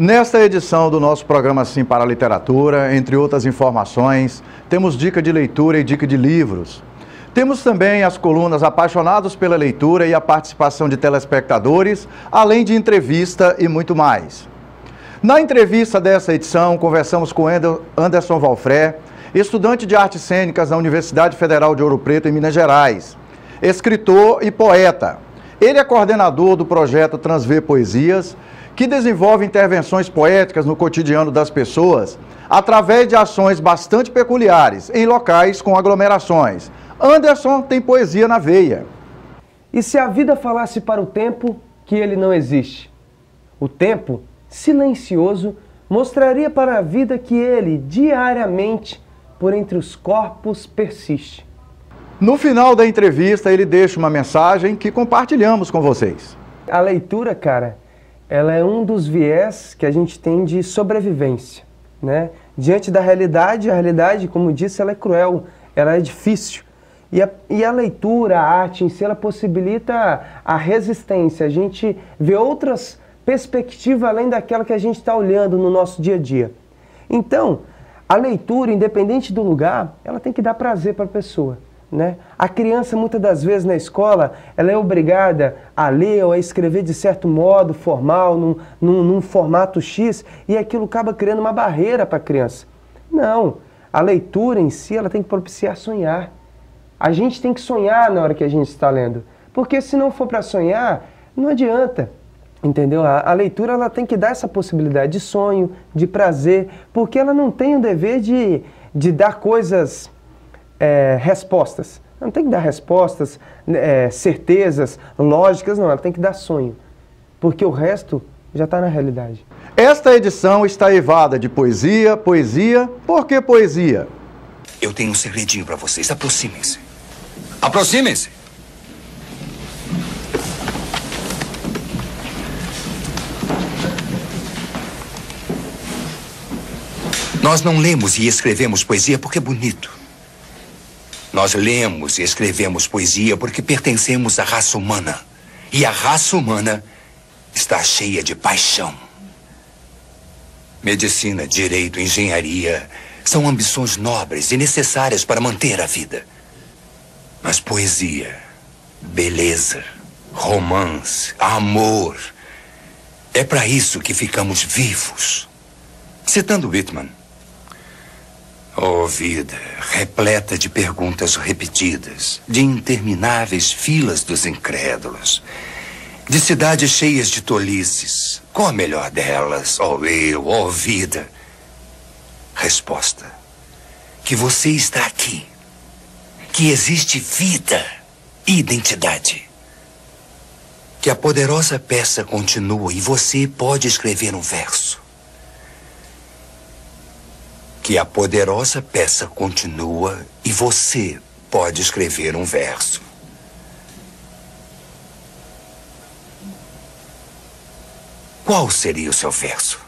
Nesta edição do nosso programa Sim para a Literatura, entre outras informações, temos dica de leitura e dica de livros. Temos também as colunas Apaixonados pela Leitura e a participação de telespectadores, além de entrevista e muito mais. Na entrevista dessa edição, conversamos com Anderson Valfré, estudante de artes cênicas na Universidade Federal de Ouro Preto, em Minas Gerais, escritor e poeta. Ele é coordenador do projeto Transver Poesias, que desenvolve intervenções poéticas no cotidiano das pessoas através de ações bastante peculiares em locais com aglomerações. Anderson tem poesia na veia. E se a vida falasse para o tempo que ele não existe? O tempo, silencioso, mostraria para a vida que ele, diariamente, por entre os corpos, persiste. No final da entrevista, ele deixa uma mensagem que compartilhamos com vocês. A leitura, cara, ela é um dos viés que a gente tem de sobrevivência, né? Diante da realidade, a realidade, como disse, ela é cruel, ela é difícil. E a leitura, a arte em si, ela possibilita a resistência, a gente vê outras perspectivas além daquela que a gente está olhando no nosso dia a dia. Então, a leitura, independente do lugar, ela tem que dar prazer para a pessoa, né? A criança, muitas das vezes na escola, ela é obrigada a ler ou a escrever de certo modo, formal, num formato X, e aquilo acaba criando uma barreira para a criança. Não, a leitura em si, ela tem que propiciar sonhar. A gente tem que sonhar na hora que a gente está lendo, porque se não for para sonhar, não adianta, entendeu? A leitura, ela tem que dar essa possibilidade de sonho, de prazer, porque ela não tem o dever de dar coisas... respostas. Não tem que dar respostas, certezas, lógicas, não. Ela tem que dar sonho. Porque o resto já está na realidade. Esta edição está eivada de poesia, poesia. Por que poesia? Eu tenho um segredinho para vocês. Aproximem-se. Aproximem-se! Nós não lemos e escrevemos poesia porque é bonito. Nós lemos e escrevemos poesia porque pertencemos à raça humana. E a raça humana está cheia de paixão. Medicina, direito, engenharia são ambições nobres e necessárias para manter a vida. Mas poesia, beleza, romance, amor, é para isso que ficamos vivos. Citando Whitman, oh, vida, repleta de perguntas repetidas, de intermináveis filas dos incrédulos, de cidades cheias de tolices. Qual a melhor delas, ó eu, ó vida? Resposta: que você está aqui, que existe vida e identidade, que a poderosa peça continua e você pode escrever um verso. Que a poderosa peça continua e você pode escrever um verso. Qual seria o seu verso?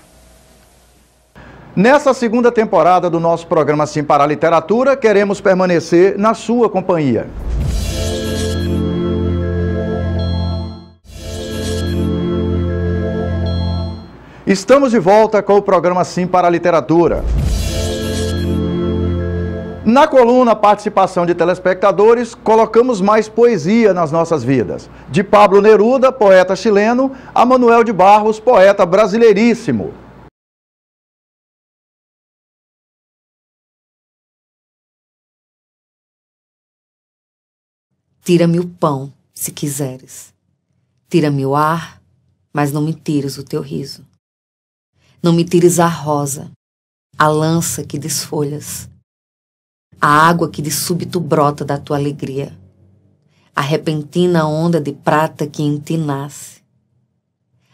Nessa segunda temporada do nosso programa Sim para a Literatura, queremos permanecer na sua companhia. Estamos de volta com o programa Sim para a Literatura. Na coluna Participação de Telespectadores, colocamos mais poesia nas nossas vidas. De Pablo Neruda, poeta chileno, a Manuel de Barros, poeta brasileiríssimo. Tira-me o pão, se quiseres. Tira-me o ar, mas não me tires o teu riso. Não me tires a rosa, a lança que desfolhas, a água que de súbito brota da tua alegria, a repentina onda de prata que em ti nasce.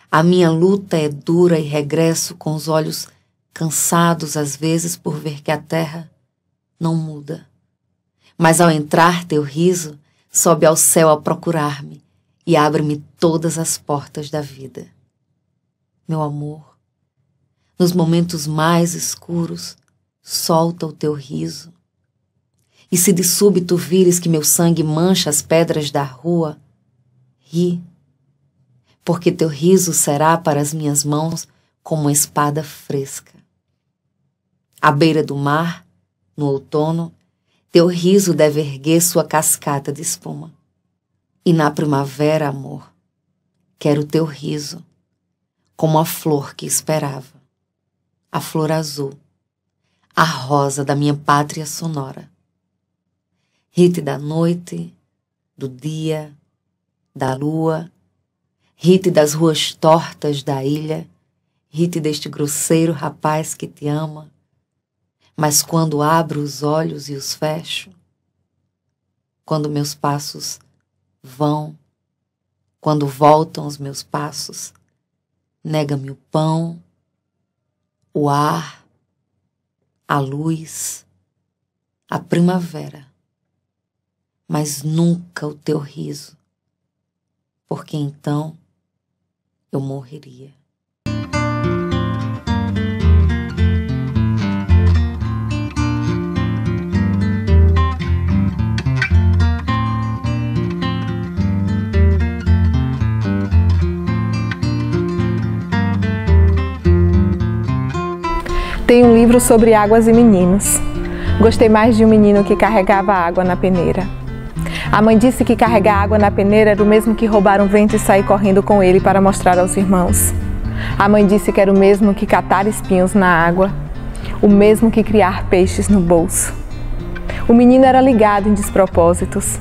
A minha luta é dura e regresso com os olhos cansados às vezes por ver que a terra não muda. Mas ao entrar teu riso, sobe ao céu a procurar-me e abre-me todas as portas da vida. Meu amor, nos momentos mais escuros, solta o teu riso. E se de súbito vires que meu sangue mancha as pedras da rua, ri, porque teu riso será para as minhas mãos como uma espada fresca. À beira do mar, no outono, teu riso deve erguer sua cascata de espuma. E na primavera, amor, quero teu riso, como a flor que esperava, a flor azul, a rosa da minha pátria sonora. Ri-te da noite, do dia, da lua, ri-te das ruas tortas da ilha, ri-te deste grosseiro rapaz que te ama, mas quando abro os olhos e os fecho, quando meus passos vão, quando voltam os meus passos, nega-me o pão, o ar, a luz, a primavera, mas nunca o teu riso, porque então eu morreria. Tem um livro sobre águas e meninos. Gostei mais de um menino que carregava água na peneira. A mãe disse que carregar água na peneira era o mesmo que roubar um vento e sair correndo com ele para mostrar aos irmãos. A mãe disse que era o mesmo que catar espinhos na água, o mesmo que criar peixes no bolso. O menino era ligado em despropósitos.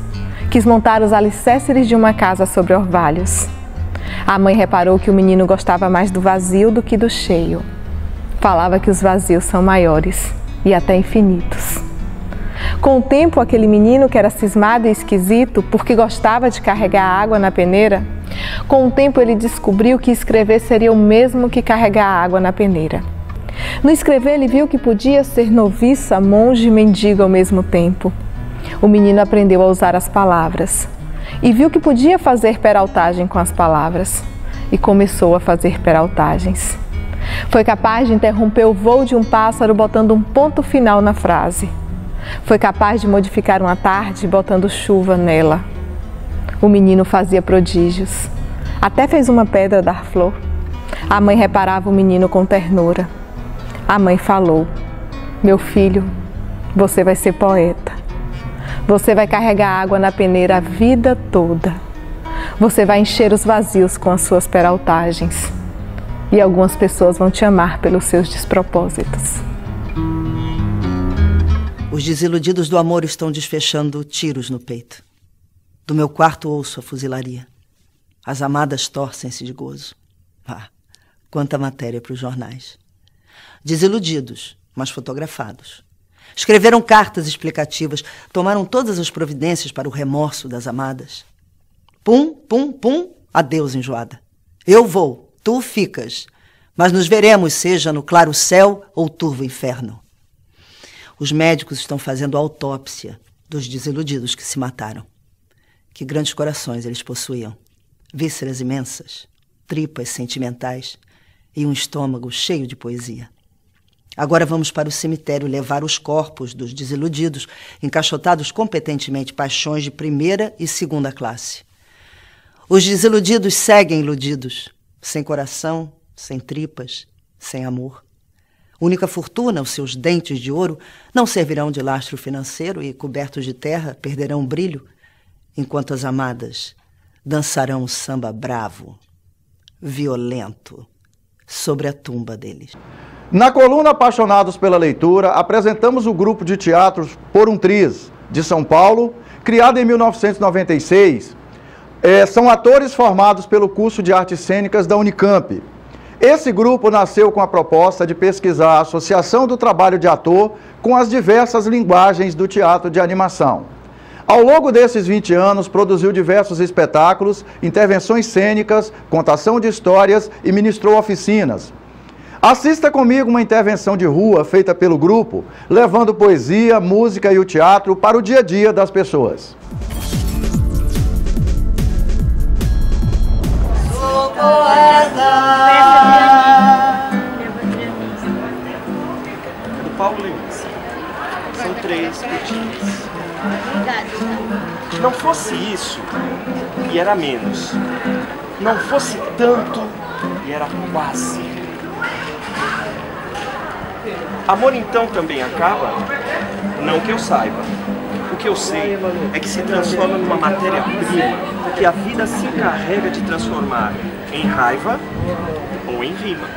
Quis montar os alicerces de uma casa sobre orvalhos. A mãe reparou que o menino gostava mais do vazio do que do cheio. Falava que os vazios são maiores e até infinitos. Com o tempo, aquele menino que era cismado e esquisito porque gostava de carregar água na peneira, com o tempo ele descobriu que escrever seria o mesmo que carregar água na peneira. No escrever, ele viu que podia ser noviça, monge e mendigo ao mesmo tempo. O menino aprendeu a usar as palavras e viu que podia fazer peraltagem com as palavras e começou a fazer peraltagens. Foi capaz de interromper o voo de um pássaro botando um ponto final na frase. Foi capaz de modificar uma tarde botando chuva nela. O menino fazia prodígios. Até fez uma pedra dar flor. A mãe reparava o menino com ternura. A mãe falou: meu filho, você vai ser poeta. Você vai carregar água na peneira a vida toda. Você vai encher os vazios com as suas peraltagens. E algumas pessoas vão te amar pelos seus despropósitos. Os desiludidos do amor estão desfechando tiros no peito. Do meu quarto ouço a fuzilaria. As amadas torcem-se de gozo. Ah, quanta matéria para os jornais. Desiludidos, mas fotografados. Escreveram cartas explicativas, tomaram todas as providências para o remorso das amadas. Pum, pum, pum, adeus, enjoada. Eu vou. Tu ficas, mas nos veremos, seja no claro céu ou turvo inferno. Os médicos estão fazendo autópsia dos desiludidos que se mataram. Que grandes corações eles possuíam. Vísceras imensas, tripas sentimentais e um estômago cheio de poesia. Agora vamos para o cemitério levar os corpos dos desiludidos, encaixotados competentemente, paixões de primeira e segunda classe. Os desiludidos seguem iludidos, sem coração, sem tripas, sem amor. Única fortuna, os seus dentes de ouro, não servirão de lastro financeiro e, cobertos de terra, perderão o brilho, enquanto as amadas dançarão o samba bravo, violento, sobre a tumba deles. Na coluna Apaixonados pela Leitura, apresentamos o grupo de teatro Por um Triz, de São Paulo, criado em 1996. São atores formados pelo curso de Artes Cênicas da Unicamp. Esse grupo nasceu com a proposta de pesquisar a associação do trabalho de ator com as diversas linguagens do teatro de animação. Ao longo desses 20 anos, produziu diversos espetáculos, intervenções cênicas, contação de histórias e ministrou oficinas. Assista comigo uma intervenção de rua feita pelo grupo, levando poesia, música e o teatro para o dia a dia das pessoas. Do Paulo Lewis. São 3 curtinhas. Se não fosse isso, e era menos. Não fosse tanto, e era quase. Amor então também acaba? Não que eu saiba. O que eu sei é que se transforma numa matéria-prima que a vida se encarrega de transformar em raiva ou em rima.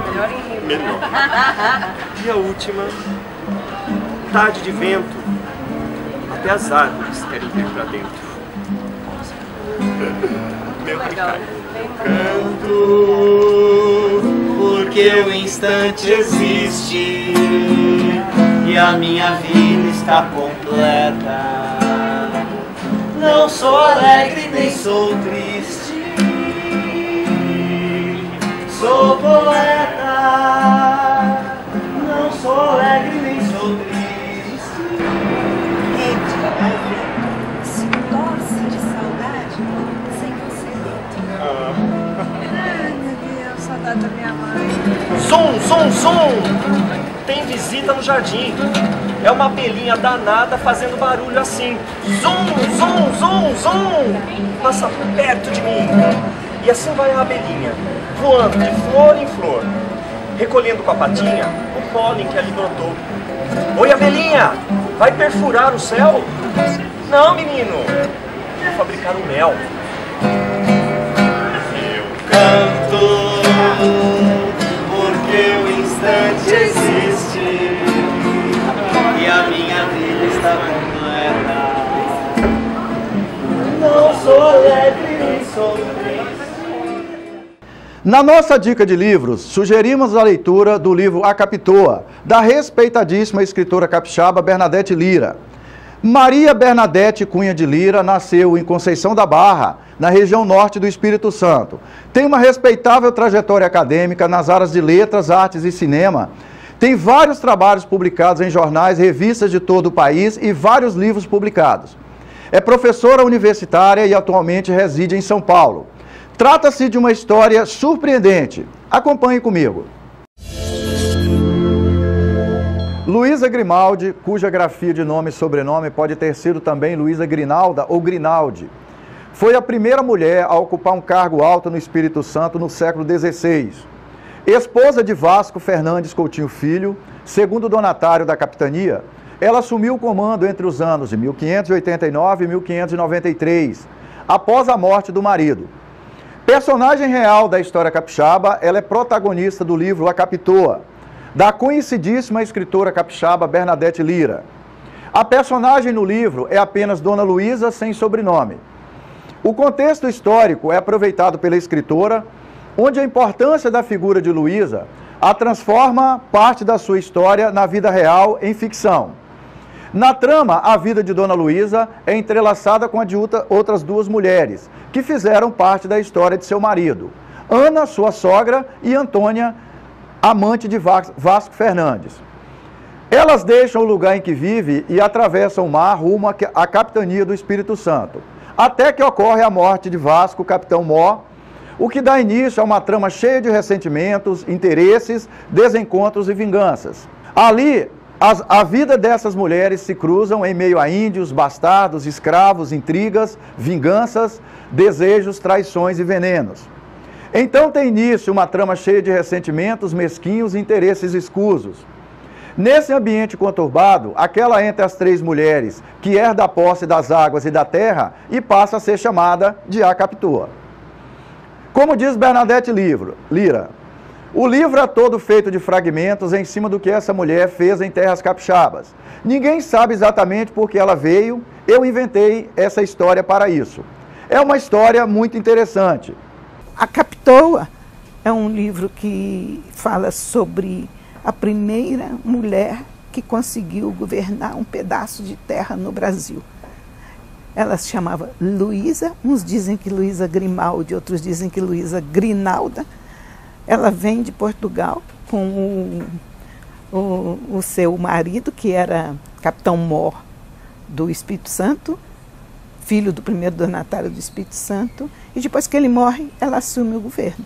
Melhor em rima. Melhor. E a última, tarde de vento, até as árvores querem vir pra dentro. Meu Ricardo. Canto porque o instante existe e a minha vida está completa. Não sou alegre nem sou triste, sou poeta. Não sou alegre nem sou triste. Se torce de saudade sem você dentro. Ai, meu Deus, saudade da minha mãe. Som, som, som! Tem visita no jardim. É uma abelhinha danada fazendo barulho assim. Zum, zum, zum, zum! Passa perto de mim. E assim vai a abelhinha, voando de flor em flor, recolhendo com a patinha o pólen que ali brotou. Oi, abelhinha! Vai perfurar o céu? Não, menino! Vou fabricar o mel. Eu canto porque o instante existe e a minha vida está completa. Não sou alegre nem sou triste. Na nossa dica de livros, sugerimos a leitura do livro A Capitoa, da respeitadíssima escritora capixaba Bernadette Lira. Maria Bernadette Cunha de Lira nasceu em Conceição da Barra, na região norte do Espírito Santo. Tem uma respeitável trajetória acadêmica nas áreas de letras, artes e cinema. Tem vários trabalhos publicados em jornais, revistas de todo o país e vários livros publicados. É professora universitária e atualmente reside em São Paulo. Trata-se de uma história surpreendente. Acompanhe comigo. Luísa Grimaldi, cuja grafia de nome e sobrenome pode ter sido também Luísa Grinalda ou Grinaldi, foi a primeira mulher a ocupar um cargo alto no Espírito Santo no século XVI. Esposa de Vasco Fernandes Coutinho Filho, segundo donatário da capitania, ela assumiu o comando entre os anos de 1589 e 1593, após a morte do marido. Personagem real da história capixaba, ela é protagonista do livro A Capitoa, da conhecidíssima escritora capixaba Bernadette Lira. A personagem no livro é apenas Dona Luísa sem sobrenome. O contexto histórico é aproveitado pela escritora, onde a importância da figura de Luísa a transforma parte da sua história na vida real em ficção. Na trama, a vida de Dona Luísa é entrelaçada com a de outras duas mulheres, que fizeram parte da história de seu marido. Ana, sua sogra, e Antônia, amante de Vasco Fernandes. Elas deixam o lugar em que vive e atravessam o mar rumo à capitania do Espírito Santo, até que ocorre a morte de Vasco, capitão Mó, o que dá início a uma trama cheia de ressentimentos, interesses, desencontros e vinganças. Ali, a vida dessas mulheres se cruzam em meio a índios, bastardos, escravos, intrigas, vinganças, desejos, traições e venenos. Então tem início uma trama cheia de ressentimentos, mesquinhos e interesses escusos. Nesse ambiente conturbado, aquela entre as três mulheres que herda a posse das águas e da terra e passa a ser chamada de A Capitoa. Como diz Bernadette Lira, o livro é todo feito de fragmentos em cima do que essa mulher fez em terras capixabas. Ninguém sabe exatamente por que ela veio, eu inventei essa história para isso. É uma história muito interessante. A Capitoa é um livro que fala sobre a primeira mulher que conseguiu governar um pedaço de terra no Brasil. Ela se chamava Luísa, uns dizem que Luísa Grimaldi, outros dizem que Luísa Grinalda. Ela vem de Portugal com o seu marido, que era capitão Mor do Espírito Santo, filho do primeiro donatário do Espírito Santo, e depois que ele morre, ela assume o governo.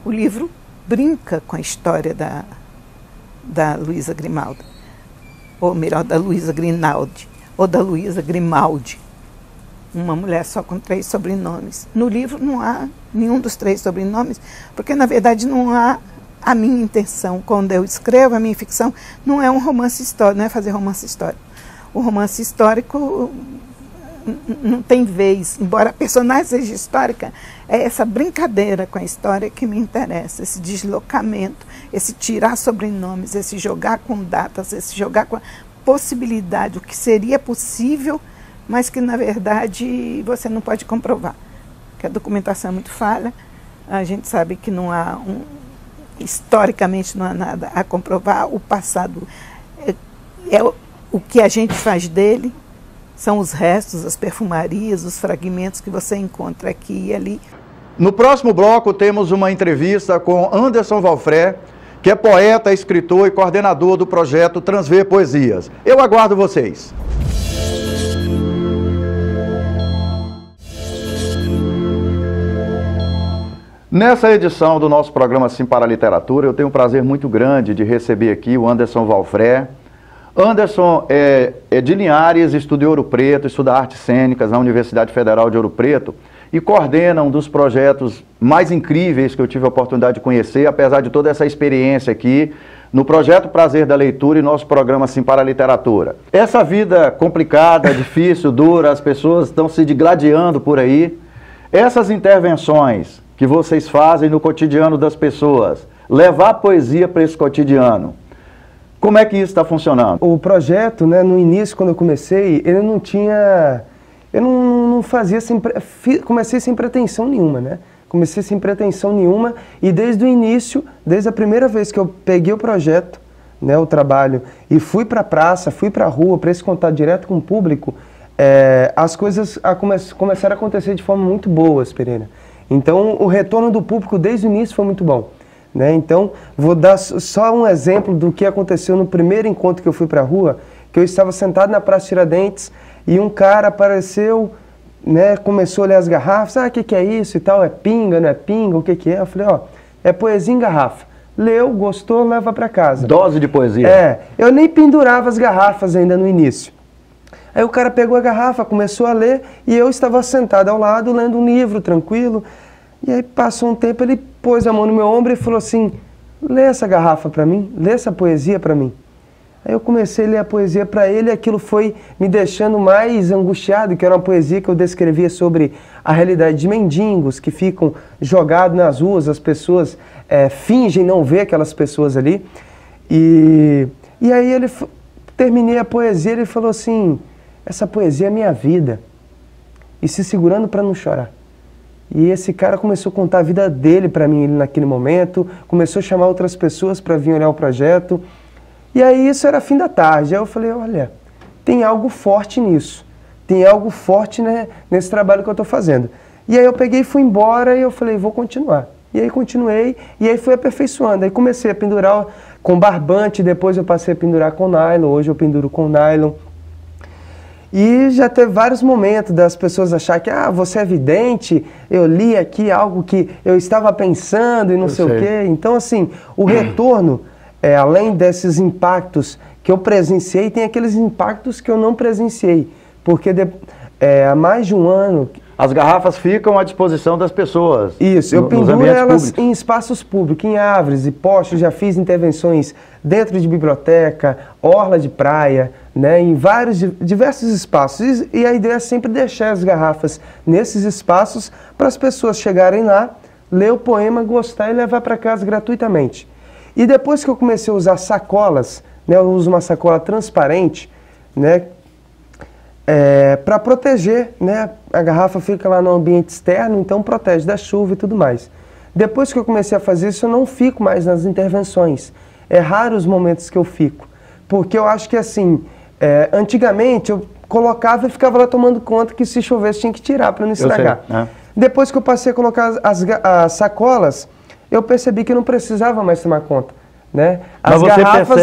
O livro brinca com a história da Luísa Grimaldi, ou melhor, da Luísa Grinaldi, ou da Luísa Grimaldi, uma mulher só com 3 sobrenomes. No livro não há nenhum dos 3 sobrenomes, porque na verdade não há a minha intenção, quando eu escrevo a minha ficção, não é um romance histórico, não é fazer romance histórico. O romance histórico não tem vez, embora a personagem seja histórica, é essa brincadeira com a história que me interessa, esse deslocamento, esse tirar sobrenomes, esse jogar com datas, esse jogar com a possibilidade, o que seria possível, mas que na verdade você não pode comprovar, que a documentação é muito falha, a gente sabe que não há historicamente não há nada a comprovar, o passado é o que a gente faz dele, são os restos, as perfumarias, os fragmentos que você encontra aqui e ali. No próximo bloco temos uma entrevista com Anderson Valfré, que é poeta, escritor e coordenador do projeto Transver Poesias. Eu aguardo vocês. Nessa edição do nosso programa Sim para a Literatura, eu tenho um prazer muito grande de receber aqui o Anderson Valfré. Anderson é de Linhares, estuda em Ouro Preto, estuda artes cênicas na Universidade Federal de Ouro Preto e coordena um dos projetos mais incríveis que eu tive a oportunidade de conhecer, apesar de toda essa experiência aqui, no projeto Prazer da Leitura e nosso programa Sim para a Literatura. Essa vida complicada, difícil, dura, as pessoas estão se digladiando por aí. Essas intervenções que vocês fazem no cotidiano das pessoas, levar a poesia para esse cotidiano, como é que isso está funcionando? O projeto, né, no início, quando eu comecei, ele não tinha... Eu não fazia comecei sem pretensão nenhuma, né? Comecei sem pretensão nenhuma e desde o início, desde a primeira vez que eu peguei o projeto, né, o trabalho, e fui para a praça, fui para a rua, para esse contato direto com o público, as coisas começaram a acontecer de forma muito boa, Pereira. Então, o retorno do público desde o início foi muito bom. Né? Então, vou dar só um exemplo do que aconteceu no primeiro encontro que eu fui para a rua, que eu estava sentado na Praça Tiradentes e um cara apareceu, né, começou a olhar as garrafas, o que é isso e tal, é pinga, não é pinga, o que é? Eu falei, é poesia em garrafa. Leu, gostou, leva para casa. Dose de poesia. Eu nem pendurava as garrafas ainda no início. Aí o cara pegou a garrafa, começou a ler e eu estava sentado ao lado lendo um livro, tranquilo. E aí passou um tempo, ele pôs a mão no meu ombro e falou assim, lê essa garrafa para mim, lê essa poesia para mim. Aí eu comecei a ler a poesia para ele e aquilo foi me deixando mais angustiado, que era uma poesia que eu descrevia sobre a realidade de mendigos que ficam jogados nas ruas, as pessoas fingem não ver aquelas pessoas ali. E aí terminei a poesia e ele falou assim, essa poesia é minha vida, e se segurando para não chorar. E esse cara começou a contar a vida dele para mim naquele momento, começou a chamar outras pessoas para vir olhar o projeto. E aí isso era fim da tarde. Aí eu falei, olha, tem algo forte nisso. Tem algo forte, né, nesse trabalho que eu estou fazendo. E aí eu peguei e fui embora e eu falei, vou continuar. E aí continuei e aí fui aperfeiçoando. Aí comecei a pendurar com barbante, depois eu passei a pendurar com nylon, hoje eu penduro com nylon. E já teve vários momentos das pessoas acharem que, você é vidente, eu li aqui algo que eu estava pensando e não sei o quê. Então, assim, o retorno, além desses impactos que eu presenciei, tem aqueles impactos que eu não presenciei. Porque há mais de um ano... As garrafas ficam à disposição das pessoas. Isso, eu penduro elas em espaços públicos, em árvores e postes, já fiz intervenções dentro de biblioteca, orla de praia, né, em diversos espaços. E a ideia é sempre deixar as garrafas nesses espaços para as pessoas chegarem lá, ler o poema, gostar e levar para casa gratuitamente. E depois que eu comecei a usar sacolas, né, eu uso uma sacola transparente, né, para proteger, né, a garrafa fica lá no ambiente externo, então protege da chuva e tudo mais. Depois que eu comecei a fazer isso, eu não fico mais nas intervenções. É raro os momentos que eu fico, porque eu acho que assim, antigamente eu colocava e ficava lá tomando conta que se chovesse tinha que tirar para não estragar. Depois que eu passei a colocar as sacolas, eu percebi que eu não precisava mais tomar conta. Né? As garrafas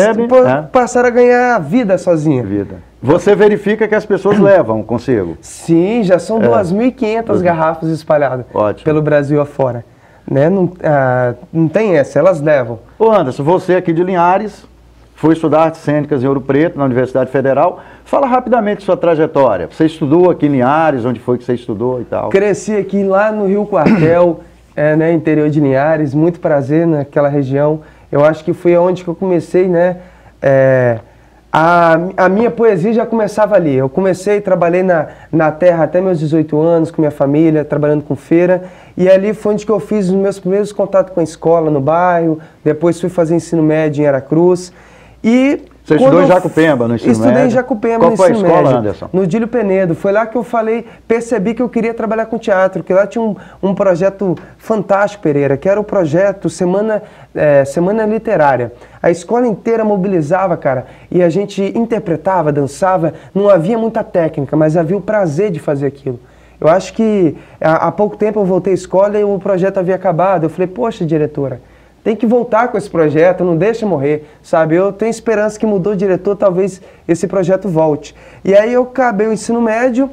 passaram a ganhar vida sozinha. Você verifica que as pessoas levam consigo? Sim, já são 2.500 garrafas espalhadas pelo Brasil afora. Né? Não tem essa, elas levam. Ô Anderson, você aqui de Linhares, foi estudar artes cênicas em Ouro Preto, na Universidade Federal. Fala rapidamente sua trajetória. Você estudou aqui em Linhares, onde foi que você estudou e tal? Cresci aqui lá no Rio Quartel, né, interior de Linhares, muito prazer naquela região. Eu acho que foi onde que eu comecei, né, a minha poesia já começava ali. Eu trabalhei na terra até meus 18 anos, com minha família, trabalhando com feira, e ali foi onde que eu fiz os meus primeiros contatos com a escola no bairro, depois fui fazer ensino médio em Aracruz, e... Você estudou em Jacupemba no ensino médio? Estudei em Jacupemba no ensino médio. Qual foi a escola, Anderson? No Dílio Penedo. Foi lá que eu percebi que eu queria trabalhar com teatro, que lá tinha um projeto fantástico, Pereira, que era o projeto Semana Literária. A escola inteira mobilizava, cara, e a gente interpretava, dançava, não havia muita técnica, mas havia o prazer de fazer aquilo. Eu acho que há pouco tempo eu voltei à escola e o projeto havia acabado. Eu falei, poxa, diretora, tem que voltar com esse projeto, não deixa morrer, sabe? Eu tenho esperança que mudou o diretor, talvez esse projeto volte. E aí eu acabei o ensino médio,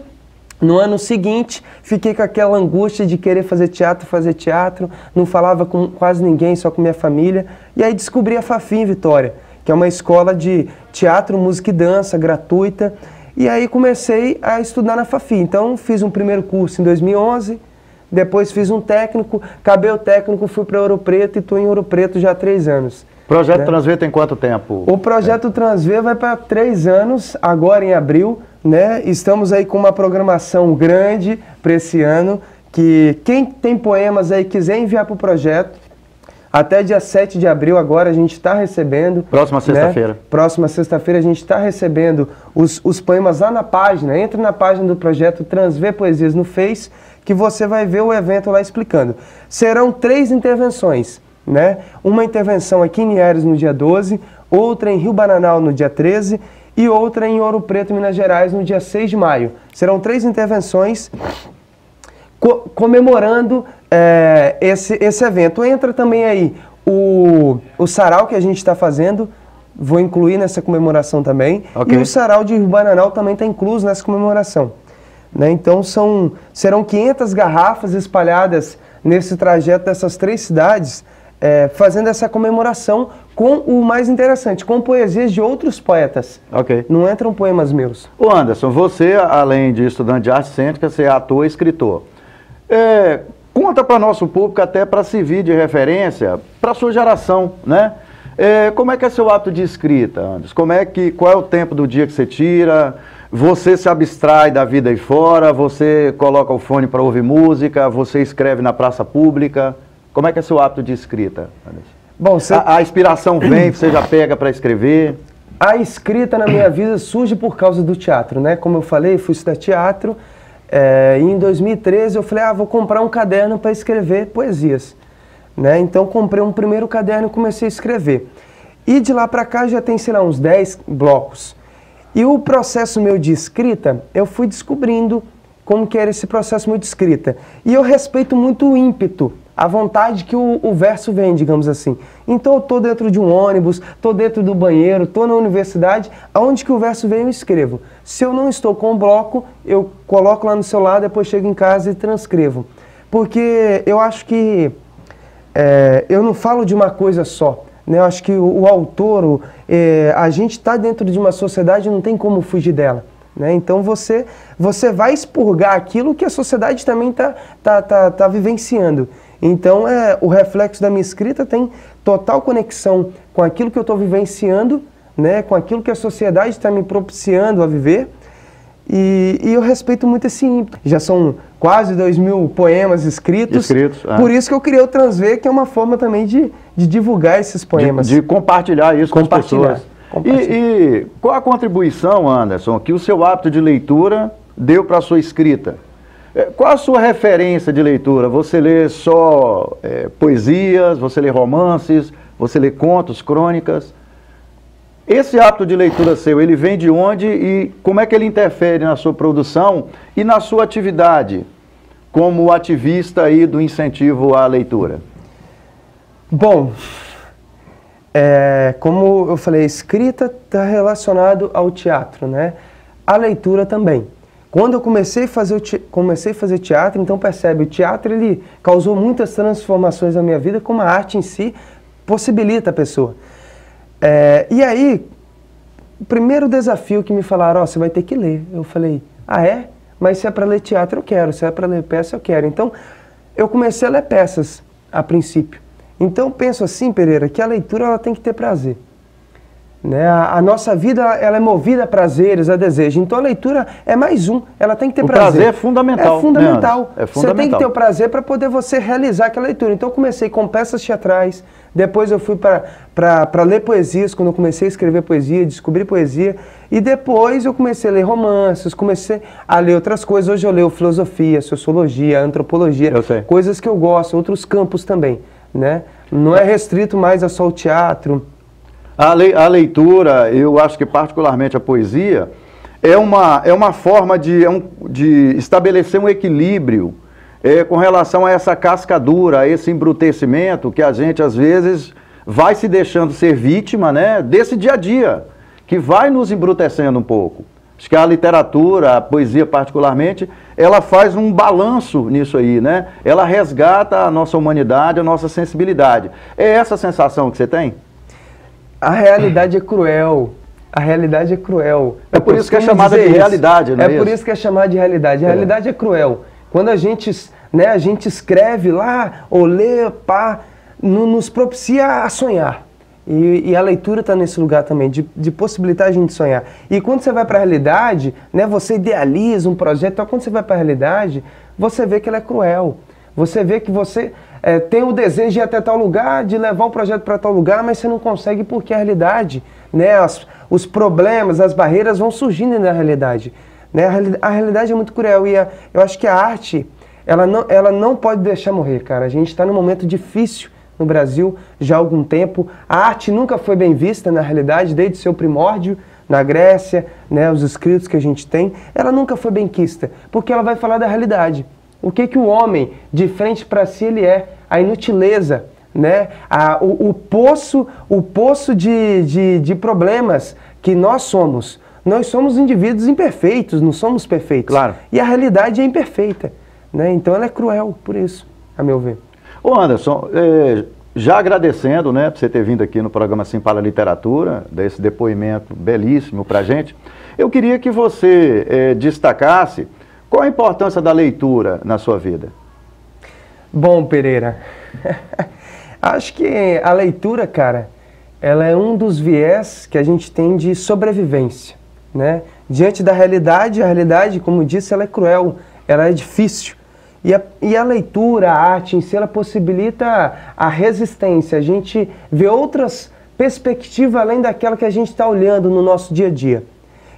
no ano seguinte, fiquei com aquela angústia de querer fazer teatro, não falava com quase ninguém, só com minha família. E aí descobri a Fafi em Vitória, que é uma escola de teatro, música e dança gratuita. E aí comecei a estudar na Fafi. Então fiz um primeiro curso em 2011, depois fiz um técnico, acabei o técnico, fui para Ouro Preto e estou em Ouro Preto já há 3 anos. O Projeto Transver tem quanto tempo? O Projeto Transver vai para 3 anos, agora em abril, né? Estamos aí com uma programação grande para esse ano, que quem tem poemas aí quiser enviar para o projeto, até dia 7 de abril agora a gente está recebendo. Próxima sexta-feira. Né? Próxima sexta-feira a gente está recebendo os poemas lá na página. Entra na página do Projeto Transver Poesias no Face, que você vai ver o evento lá explicando. Serão 3 intervenções, né? Uma intervenção aqui em Linhares no dia 12, outra em Rio Bananal no dia 13 e outra em Ouro Preto, Minas Gerais, no dia 6 de maio. Serão 3 intervenções comemorando esse evento. Entra também aí o sarau que a gente está fazendo, vou incluir nessa comemoração também, okay. E o sarau de Rio Bananal também está incluso nessa comemoração. Né? Então serão 500 garrafas espalhadas nesse trajeto dessas 3 cidades, fazendo essa comemoração com o mais interessante, com poesias de outros poetas. Okay. Não entram poemas meus. Ô Anderson, você, além de estudante de arte cênica, você é ator e escritor. Conta para nosso público, até para servir de referência, para a sua geração, né? Como é que é seu hábito de escrita, Anderson? Qual é o tempo do dia que você tira? Você se abstrai da vida aí fora? Você coloca o fone para ouvir música? Você escreve na praça pública? Como é que é seu hábito de escrita, Anderson? Bom, a inspiração vem, você já pega para escrever? A escrita na minha vida surge por causa do teatro, né? Como eu falei, fui estudar teatro. E em 2013 eu falei, vou comprar um caderno para escrever poesias. Né? Então comprei um primeiro caderno e comecei a escrever. E de lá para cá já tem, sei lá, uns 10 blocos. E o processo meu de escrita, eu fui descobrindo como que era esse processo meu de escrita. E eu respeito muito o ímpeto, a vontade que o verso vem, digamos assim. Então eu estou dentro de um ônibus, estou dentro do banheiro, estou na universidade, aonde que o verso vem eu escrevo. Se eu não estou com o bloco, eu coloco lá no celular, depois chego em casa e transcrevo. Porque eu acho que eu não falo de uma coisa só. Né? Eu acho que o autor, a gente está dentro de uma sociedade e não tem como fugir dela. Né? Então você vai expurgar aquilo que a sociedade também tá vivenciando. Então o reflexo da minha escrita tem total conexão com aquilo que eu estou vivenciando, né? Com aquilo que a sociedade está me propiciando a viver. E eu respeito muito esse ímpeto. Já são quase 2.000 poemas escritos. Por isso que eu criei o Transver, que é uma forma também de divulgar esses poemas. De compartilhar isso com as pessoas. E qual a contribuição, Anderson, que o seu hábito de leitura deu para a sua escrita? Qual a sua referência de leitura? Você lê só poesias, você lê romances, você lê contos, crônicas? Esse hábito de leitura seu, ele vem de onde e como é que ele interfere na sua produção e na sua atividade como ativista aí do incentivo à leitura? Bom, como eu falei, a escrita está relacionado ao teatro, né? A leitura também. Quando eu comecei a fazer teatro, então percebe, o teatro ele causou muitas transformações na minha vida, como a arte em si possibilita a pessoa. E aí, o primeiro desafio que me falaram, você vai ter que ler. Eu falei, mas se é para ler teatro eu quero, se é para ler peça eu quero. Então, eu comecei a ler peças, a princípio. Então, penso assim, Pereira, que a leitura ela tem que ter prazer. Né? A nossa vida ela é movida a prazeres, a desejos. Então, a leitura é mais um, ela tem que ter prazer. O prazer é fundamental. É fundamental. Né, é fundamental. Você tem que ter o prazer para poder você realizar aquela leitura. Então, eu comecei com peças teatrais, depois eu fui para ler poesias, quando eu comecei a escrever poesia, descobri poesia, e depois eu comecei a ler romances, comecei a ler outras coisas. Hoje eu leio filosofia, sociologia, antropologia, coisas que eu gosto, outros campos também. Né? Não é restrito mais a só o teatro. A leitura, eu acho que particularmente a poesia, é uma forma de estabelecer um equilíbrio com relação a essa casca dura, a esse embrutecimento que a gente às vezes vai se deixando ser vítima, né, desse dia a dia, que vai nos embrutecendo um pouco. Acho que a literatura, a poesia particularmente, ela faz um balanço nisso aí, né? Ela resgata a nossa humanidade, a nossa sensibilidade. É essa a sensação que você tem? A realidade é cruel. A realidade é cruel. É por isso que é chamada de realidade, não é isso? É por isso que é chamada de realidade. A realidade é cruel. Quando a gente escreve lá, ou lê, nos propicia a sonhar. E a leitura está nesse lugar também, de possibilitar a gente sonhar. E quando você vai para a realidade, né, você idealiza um projeto, então quando você vai para a realidade, você vê que ela é cruel. Você vê que você tem o desejo de ir até tal lugar, de levar o projeto para tal lugar, mas você não consegue porque a realidade, né, os problemas, as barreiras vão surgindo na realidade. Né? A realidade é muito cruel e eu acho que a arte, ela não pode deixar morrer, cara. A gente está num momento difícil no Brasil já há algum tempo. A arte nunca foi bem vista na realidade, desde seu primórdio, na Grécia, né, os escritos que a gente tem, ela nunca foi bem quista, porque ela vai falar da realidade. O que o homem, de frente para si, ele é? A inutileza, né? O poço de problemas que nós somos. Nós somos indivíduos imperfeitos, não somos perfeitos. Claro. E a realidade é imperfeita, né? Então ela é cruel, por isso, a meu ver. Ô Anderson, já agradecendo, né, por você ter vindo aqui no programa Sim para a Literatura, desse depoimento belíssimo para a gente, eu queria que você destacasse qual a importância da leitura na sua vida. Bom, Pereira, acho que a leitura, cara, ela é um dos viés que a gente tem de sobrevivência, né? Diante da realidade, a realidade, como disse, ela é cruel, ela é difícil. E a leitura, a arte em si, ela possibilita a resistência, a gente vê outras perspectivas além daquela que a gente está olhando no nosso dia a dia.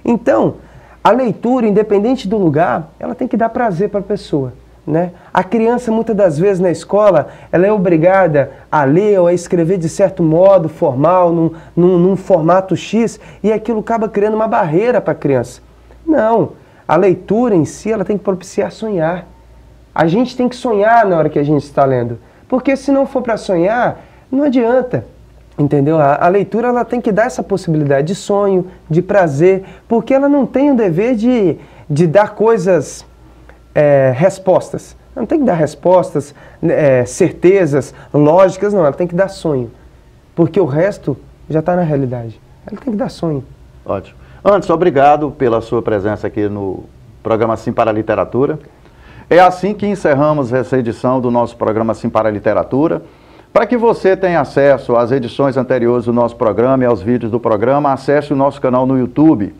Então, a leitura, independente do lugar, ela tem que dar prazer para a pessoa, né? A criança, muitas das vezes na escola, ela é obrigada a ler ou a escrever de certo modo, formal, num formato X, e aquilo acaba criando uma barreira para a criança. Não, a leitura em si, ela tem que propiciar sonhar. A gente tem que sonhar na hora que a gente está lendo, porque se não for para sonhar, não adianta, entendeu? A leitura ela tem que dar essa possibilidade de sonho, de prazer, porque ela não tem o dever de dar coisas, respostas. Ela não tem que dar respostas, certezas, lógicas, não, ela tem que dar sonho, porque o resto já está na realidade. Ela tem que dar sonho. Ótimo. Anderson, obrigado pela sua presença aqui no programa Sim para a Literatura. É assim que encerramos essa edição do nosso programa Sim para a Literatura. Para que você tenha acesso às edições anteriores do nosso programa e aos vídeos do programa, acesse o nosso canal no YouTube.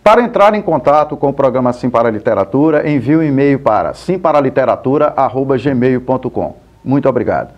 Para entrar em contato com o programa Sim para a Literatura, envie um e-mail para simparaliteratura@gmail.com. Muito obrigado.